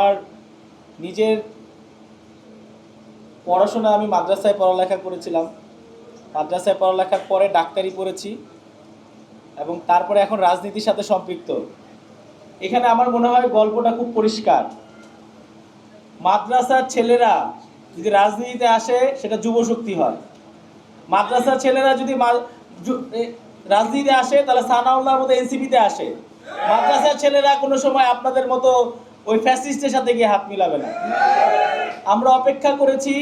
আর নিজের পড়াশোনা আমি মাদ্রাসায় পড়ালেখা করেছিলাম। মাদ্রাসায় পড়ালেখার পরে ডাক্তারি পড়েছি এবং তারপরে এখন রাজনীতির সাথে সম্পৃক্ত। এখানে আমার মনে হয় গল্পটা খুব পরিষ্কার। মাদ্রাসার ছেলেরা যদি রাজনীতিতে আসে সেটা যুবশক্তি হয়। মাদ্রাসার ছেলেরা যদি রাজনীতিতে আসে তাহলে সানাউল্লাহর মতো এনসিপিতে আসে। মাদ্রাসার ছেলেরা কোনো সময় আপনাদের মতো ওই ফ্যাসিস্টের সাথে গিয়ে হাত মিলাবে না। আমরা অপেক্ষা করেছি,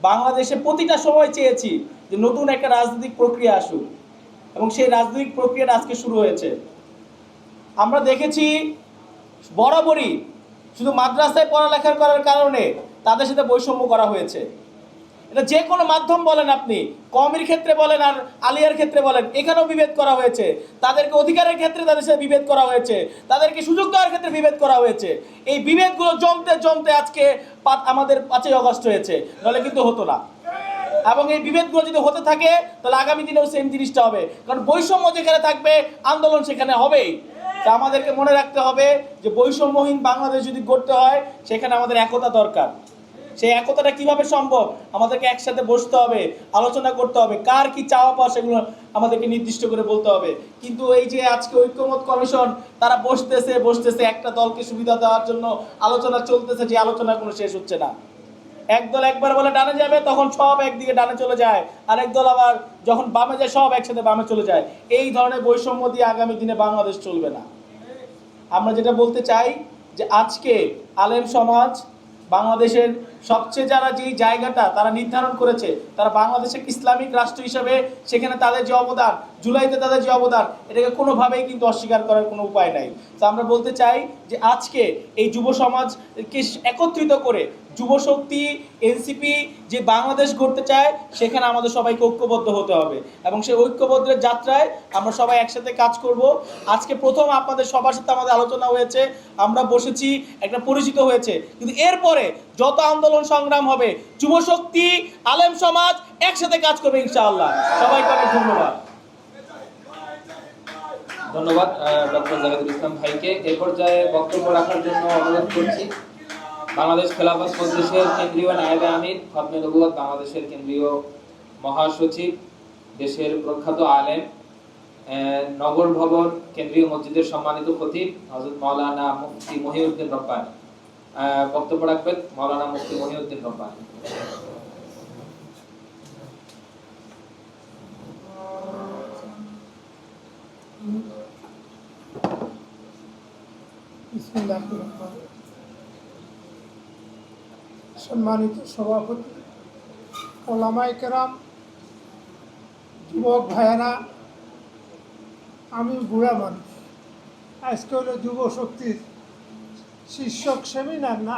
বাংলাদেশে প্রতিটা সময় চেয়েছি যে নতুন একটা রাজনৈতিক প্রক্রিয়া আসুক এবং সেই রাজনৈতিক প্রক্রিয়াটা আজকে শুরু হয়েছে। আমরা দেখেছি বরাবরই শুধু মাদ্রাসায় পড়ালেখা করার কারণে তাদের সাথে বৈষম্য করা হয়েছে। এটা যে কোনো মাধ্যম বলেন, আপনি কওমির ক্ষেত্রে বলেন আর আলিয়ার ক্ষেত্রে বলেন, এখানেও বিভেদ করা হয়েছে। তাদেরকে অধিকারের ক্ষেত্রে তাদের সাথে বিভেদ করা হয়েছে, তাদেরকে সুযোগ দেওয়ার ক্ষেত্রে বিভেদ করা হয়েছে। এই বিভেদগুলো জমতে জমতে আজকে আমাদের 5ই আগস্ট হয়েছে, নাহলে কিন্তু হতো না। এবং এই বিভেদগুলো যদি হতে থাকে তাহলে আগামী দিনেও সেম জিনিসটা হবে, কারণ বৈষম্য যেখানে থাকবে আন্দোলন সেখানে হবেই। তা আমাদেরকে মনে রাখতে হবে যে বৈষম্যহীন বাংলাদেশ যদি গড়তে হয় সেখানে আমাদের একতা দরকার। সেই একতাটা কিভাবে সম্ভব? আমাদেরকে একসাথে বসতে হবে, আলোচনা করতে হবে, কার কি চাওয়া পাওয়া সেগুলো আমাদেরকে নির্দিষ্ট করে বলতে হবে। কিন্তু এই যে আজকে ঐক্যমত কমিশন, তারা বসতেছে একটা দলকে সুবিধা দেওয়ার জন্য আলোচনা চলতেছে, যে আলোচনা কোনো শেষ হচ্ছে না। একদল একবার বলে ডানে যাবে, তখন সব একদিকে ডানে চলে যায়, আর একদল আবার যখন বামে যায় সব একসাথে বামে চলে যায়। এই ধরনের বৈষম্য দিয়ে আগামী দিনে বাংলাদেশ চলবে না। আমরা যেটা বলতে চাই যে আজকে আলেম সমাজ বাংলাদেশের সবচেয়ে যারা যেই জায়গাটা তারা নির্ধারণ করেছে, তারা বাংলাদেশের ইসলামিক রাষ্ট্র হিসেবে সেখানে তাদের যে অবদান, জুলাইতে তাদের যে অবদান, এটাকে কোনোভাবেই কিন্তু অস্বীকার করার কোনো উপায় নাই। তো আমরা বলতে চাই যে আজকে এই যুব সমাজকে একত্রিত করে যুবশক্তি এনসিপি যে বাংলাদেশ গড়তে চায়, সেখানে আমাদের সবাইকে ঐক্যবদ্ধ হতে হবে এবং সেই ঐক্যবদ্ধের যাত্রায় আমরা সবাই একসাথে কাজ করব। আজকে প্রথম আপনাদের সবার সাথে আমাদের আলোচনা হয়েছে, আমরা বসেছি, একটা পরিচিত হয়েছে, কিন্তু এরপরে যত আন্দোলন সংগ্রাম হবে যুবশক্তি আলেম সমাজ একসাথে কাজ করবে ইনশাআল্লাহ। সবাইকে অনেক ধন্যবাদ। ধন্যবাদ ডক্টর জাভেদুল ইসলাম ভাইকে। এ পর্যায়ে বক্তব্য রাখার জন্য অনুরোধ করছি বাংলাদেশ খেলাফত মজলিসের কেন্দ্রীয় নায়েবে আমির, খতমে নবুয়ত বাংলাদেশের কেন্দ্রীয় মহাসচিব, দেশের প্রখ্যাত আলেম, নগর ভবন কেন্দ্রীয় মসজিদের সম্মানিত খতিব হযরত মাওলানা মুফতি মহিউদ্দিন রব্বানী বক্তব্য রাখবেন। মাওলানা মুফতি মহিউদ্দিন রব্বানী। সম্মানিত সভাপতি, ওলামায়ে কেরাম, যুবক ভাইয়েরা, আমি বুড়া মানুষ। আজকে হলো যুব শক্তির শীর্ষক সেমিনার না।